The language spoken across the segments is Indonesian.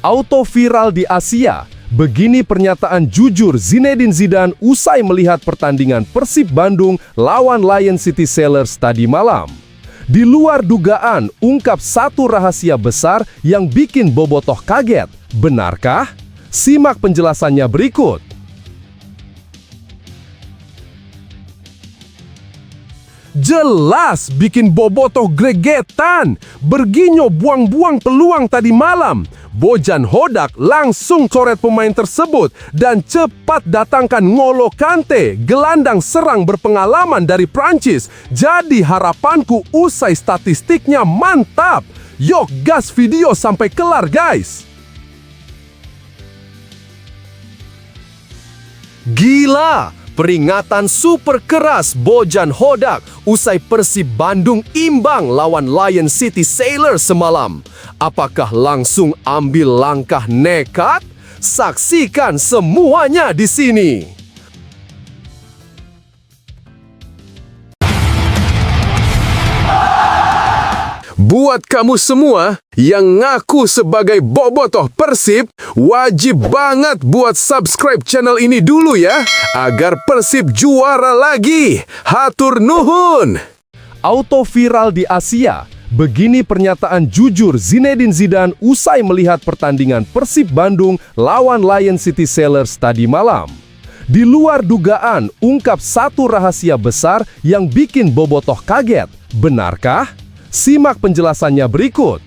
Auto viral di Asia. Begini pernyataan jujur Zinedine Zidane usai melihat pertandingan Persib Bandung lawan Lion City Sailors tadi malam. Di luar dugaan, ungkap satu rahasia besar yang bikin bobotoh kaget. Benarkah? Simak penjelasannya berikut. Jelas bikin bobotoh gregetan. Berginyo buang-buang peluang tadi malam. Bojan Hodak langsung coret pemain tersebut dan cepat datangkan N'Golo Kante, gelandang serang berpengalaman dari Prancis. Jadi harapanku usai statistiknya mantap. Yuk gas video sampai kelar guys. Gila! Peringatan super keras Bojan Hodak usai Persib Bandung imbang lawan Lion City Sailors semalam. Apakah langsung ambil langkah nekat? Saksikan semuanya di sini. Buat kamu semua yang ngaku sebagai bobotoh Persib, wajib banget buat subscribe channel ini dulu ya, agar Persib juara lagi. Hatur nuhun. Auto viral di Asia. Begini pernyataan jujur Zinedine Zidane usai melihat pertandingan Persib Bandung lawan Lion City Sailors tadi malam. Di luar dugaan, ungkap satu rahasia besar yang bikin bobotoh kaget. Benarkah? Simak penjelasannya berikut.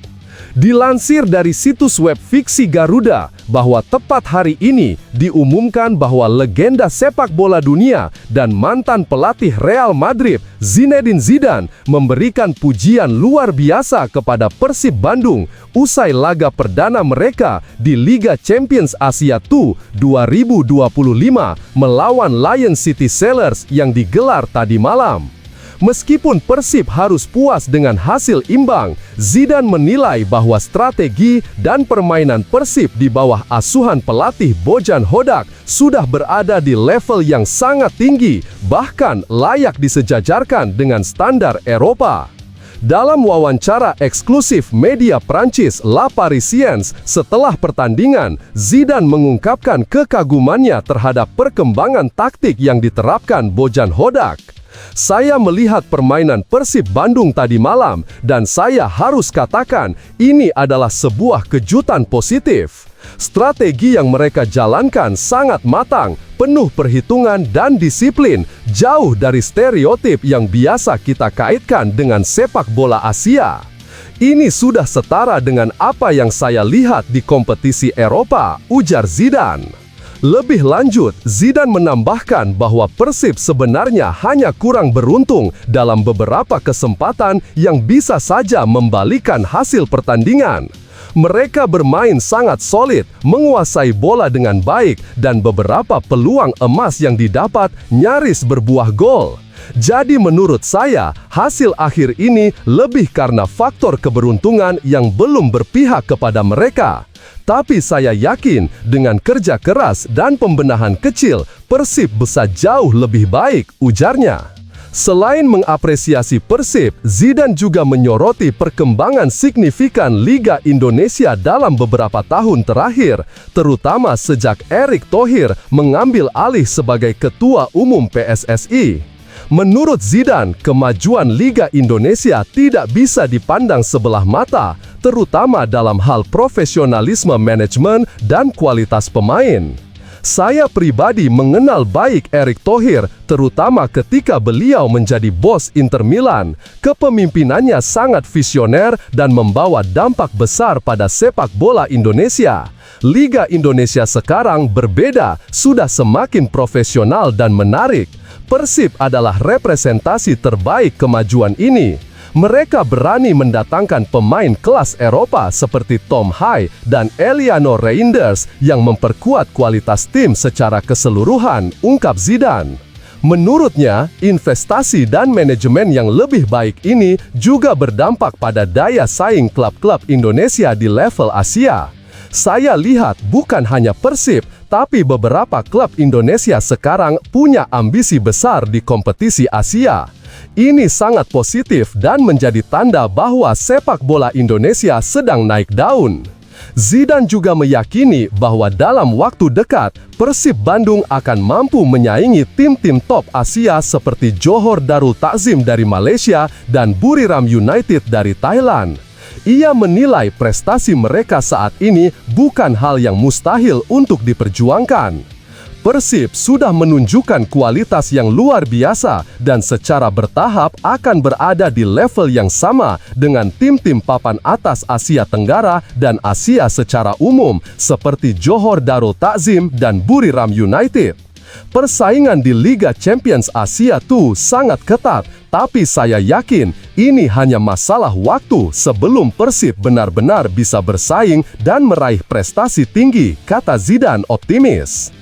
Dilansir dari situs web fiksi Garuda bahwa tepat hari ini diumumkan bahwa legenda sepak bola dunia dan mantan pelatih Real Madrid Zinedine Zidane memberikan pujian luar biasa kepada Persib Bandung usai laga perdana mereka di Liga Champions Asia 2 2025 melawan Lion City Sailors yang digelar tadi malam. Meskipun Persib harus puas dengan hasil imbang, Zidane menilai bahwa strategi dan permainan Persib di bawah asuhan pelatih Bojan Hodak sudah berada di level yang sangat tinggi, bahkan layak disejajarkan dengan standar Eropa. Dalam wawancara eksklusif media Prancis La Parisienne setelah pertandingan, Zidane mengungkapkan kekagumannya terhadap perkembangan taktik yang diterapkan Bojan Hodak. Saya melihat permainan Persib Bandung tadi malam dan saya harus katakan ini adalah sebuah kejutan positif. Strategi yang mereka jalankan sangat matang, penuh perhitungan dan disiplin, jauh dari stereotip yang biasa kita kaitkan dengan sepak bola Asia. Ini sudah setara dengan apa yang saya lihat di kompetisi Eropa, ujar Zidane. Lebih lanjut, Zidane menambahkan bahwa Persib sebenarnya hanya kurang beruntung dalam beberapa kesempatan yang bisa saja membalikan hasil pertandingan. Mereka bermain sangat solid, menguasai bola dengan baik, dan beberapa peluang emas yang didapat nyaris berbuah gol. Jadi menurut saya, hasil akhir ini lebih karena faktor keberuntungan yang belum berpihak kepada mereka. Tapi saya yakin dengan kerja keras dan pembenahan kecil, Persib bisa jauh lebih baik, ujarnya. Selain mengapresiasi Persib, Zidane juga menyoroti perkembangan signifikan Liga Indonesia dalam beberapa tahun terakhir, terutama sejak Erick Thohir mengambil alih sebagai Ketua Umum PSSI. Menurut Zidane, kemajuan Liga Indonesia tidak bisa dipandang sebelah mata, terutama dalam hal profesionalisme manajemen dan kualitas pemain. Saya pribadi mengenal baik Erick Thohir, terutama ketika beliau menjadi bos Inter Milan. Kepemimpinannya sangat visioner dan membawa dampak besar pada sepak bola Indonesia. Liga Indonesia sekarang berbeda, sudah semakin profesional dan menarik. Persib adalah representasi terbaik kemajuan ini. Mereka berani mendatangkan pemain kelas Eropa seperti Tom Hai dan Eliano Reinders yang memperkuat kualitas tim secara keseluruhan, ungkap Zidane. Menurutnya, investasi dan manajemen yang lebih baik ini juga berdampak pada daya saing klub-klub Indonesia di level Asia. Saya lihat bukan hanya Persib, tapi beberapa klub Indonesia sekarang punya ambisi besar di kompetisi Asia. Ini sangat positif dan menjadi tanda bahwa sepak bola Indonesia sedang naik daun. Zidane juga meyakini bahwa dalam waktu dekat, Persib Bandung akan mampu menyaingi tim-tim top Asia seperti Johor Darul Takzim dari Malaysia dan Buriram United dari Thailand. Ia menilai prestasi mereka saat ini bukan hal yang mustahil untuk diperjuangkan. Persib sudah menunjukkan kualitas yang luar biasa dan secara bertahap akan berada di level yang sama dengan tim-tim papan atas Asia Tenggara dan Asia secara umum seperti Johor Darul Takzim dan Buriram United. Persaingan di Liga Champions Asia tuh sangat ketat, tapi saya yakin ini hanya masalah waktu sebelum Persib benar-benar bisa bersaing dan meraih prestasi tinggi, kata Zidane optimis.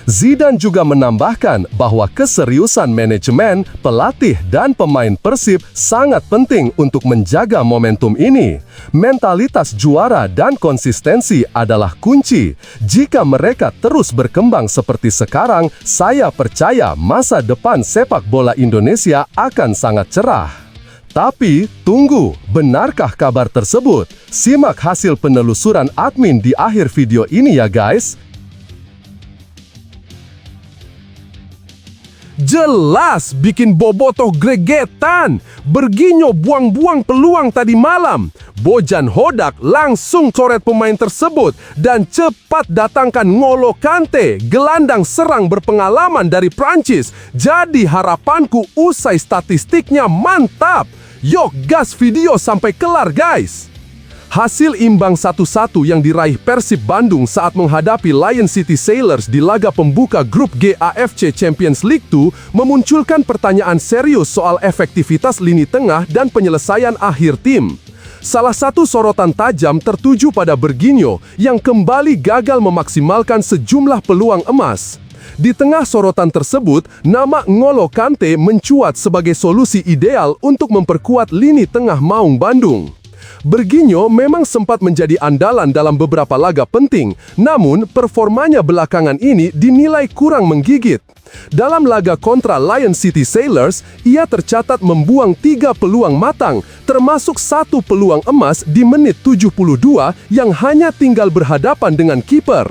Zidane juga menambahkan bahwa keseriusan manajemen, pelatih, dan pemain Persib sangat penting untuk menjaga momentum ini. Mentalitas juara dan konsistensi adalah kunci. Jika mereka terus berkembang seperti sekarang, saya percaya masa depan sepak bola Indonesia akan sangat cerah. Tapi, tunggu, benarkah kabar tersebut? Simak hasil penelusuran admin di akhir video ini ya guys. Jelas bikin bobotoh gregetan. Berginyo buang-buang peluang tadi malam. Bojan Hodak langsung coret pemain tersebut dan cepat datangkan N'Golo Kante, gelandang serang berpengalaman dari Prancis. Jadi harapanku usai statistiknya mantap. Yuk gas video sampai kelar guys. Hasil imbang 1-1 yang diraih Persib Bandung saat menghadapi Lion City Sailors di laga pembuka grup G AFC Champions League 2 memunculkan pertanyaan serius soal efektivitas lini tengah dan penyelesaian akhir tim. Salah satu sorotan tajam tertuju pada Berginyo yang kembali gagal memaksimalkan sejumlah peluang emas. Di tengah sorotan tersebut, nama N'Golo Kante mencuat sebagai solusi ideal untuk memperkuat lini tengah Maung Bandung. Berginyo memang sempat menjadi andalan dalam beberapa laga penting, namun performanya belakangan ini dinilai kurang menggigit. Dalam laga kontra Lion City Sailors, ia tercatat membuang 3 peluang matang, termasuk 1 peluang emas di menit 72 yang hanya tinggal berhadapan dengan kiper.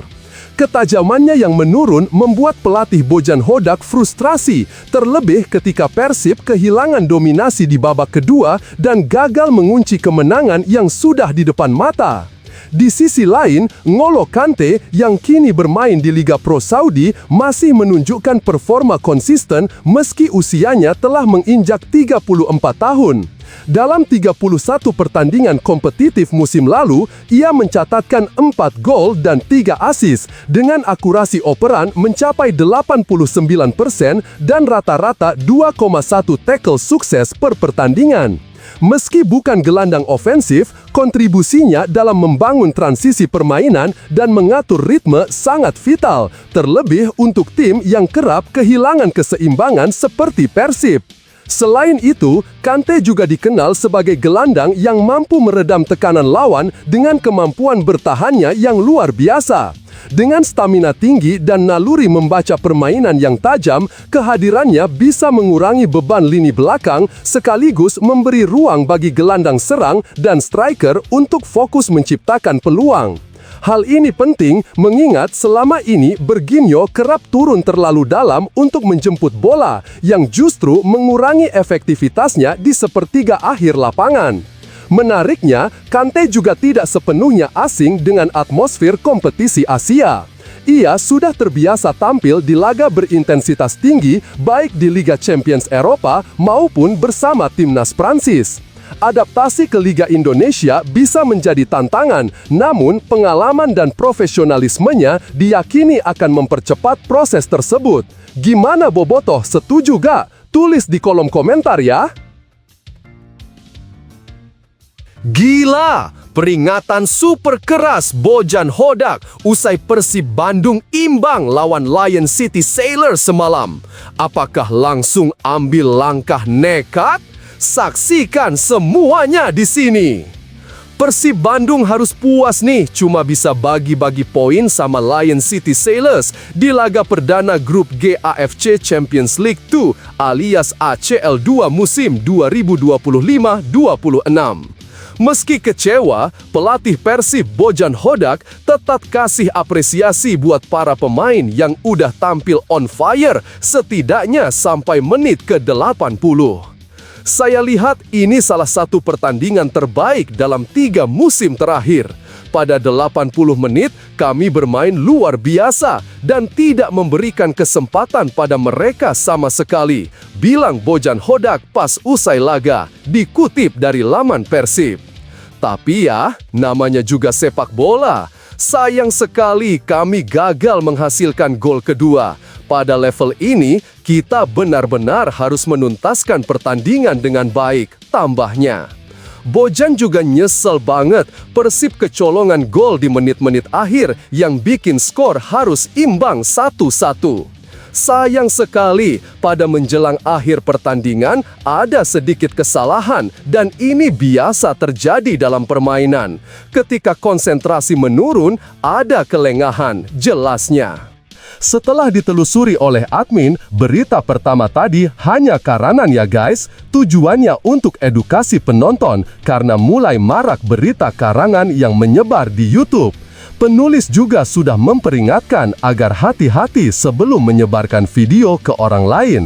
Ketajamannya yang menurun membuat pelatih Bojan Hodak frustrasi, terlebih ketika Persib kehilangan dominasi di babak kedua dan gagal mengunci kemenangan yang sudah di depan mata. Di sisi lain, N'Golo Kante yang kini bermain di Liga Pro Saudi masih menunjukkan performa konsisten meski usianya telah menginjak 34 tahun. Dalam 31 pertandingan kompetitif musim lalu, ia mencatatkan 4 gol dan 3 assist dengan akurasi operan mencapai 89% dan rata-rata 2,1 tackle sukses per pertandingan. Meski bukan gelandang ofensif, kontribusinya dalam membangun transisi permainan dan mengatur ritme sangat vital, terlebih untuk tim yang kerap kehilangan keseimbangan seperti Persib. Selain itu, Kante juga dikenal sebagai gelandang yang mampu meredam tekanan lawan dengan kemampuan bertahannya yang luar biasa. Dengan stamina tinggi dan naluri membaca permainan yang tajam, kehadirannya bisa mengurangi beban lini belakang sekaligus memberi ruang bagi gelandang serang dan striker untuk fokus menciptakan peluang. Hal ini penting mengingat selama ini Berginyo kerap turun terlalu dalam untuk menjemput bola yang justru mengurangi efektivitasnya di sepertiga akhir lapangan. Menariknya, Kante juga tidak sepenuhnya asing dengan atmosfer kompetisi Asia. Ia sudah terbiasa tampil di laga berintensitas tinggi baik di Liga Champions Eropa maupun bersama timnas Prancis. Adaptasi ke Liga Indonesia bisa menjadi tantangan, namun pengalaman dan profesionalismenya diyakini akan mempercepat proses tersebut. Gimana Bobotoh, setuju gak? Tulis di kolom komentar ya! Gila! Peringatan super keras Bojan Hodak usai Persib Bandung imbang lawan Lion City Sailors semalam. Apakah langsung ambil langkah nekat? Saksikan semuanya di sini. Persib Bandung harus puas nih, cuma bisa bagi-bagi poin sama Lion City Sailors di laga perdana grup G AFC Champions League 2 alias ACL 2 musim 2025-26. Meski kecewa, pelatih Persib Bojan Hodak tetap kasih apresiasi buat para pemain yang udah tampil on fire setidaknya sampai menit ke-80. Saya lihat ini salah satu pertandingan terbaik dalam 3 musim terakhir. Pada 80 menit, kami bermain luar biasa dan tidak memberikan kesempatan pada mereka sama sekali, bilang Bojan Hodak pas usai laga, dikutip dari laman Persib. Tapi ya, namanya juga sepak bola. Sayang sekali kami gagal menghasilkan gol kedua. Pada level ini, kita benar-benar harus menuntaskan pertandingan dengan baik, tambahnya. Bojan juga nyesel banget Persib kecolongan gol di menit-menit akhir yang bikin skor harus imbang 1-1. Sayang sekali, pada menjelang akhir pertandingan ada sedikit kesalahan dan ini biasa terjadi dalam permainan. Ketika konsentrasi menurun, ada kelengahan, jelasnya. Setelah ditelusuri oleh admin, berita pertama tadi hanya karanan ya guys. Tujuannya untuk edukasi penonton karena mulai marak berita karangan yang menyebar di YouTube. Penulis juga sudah memperingatkan agar hati-hati sebelum menyebarkan video ke orang lain.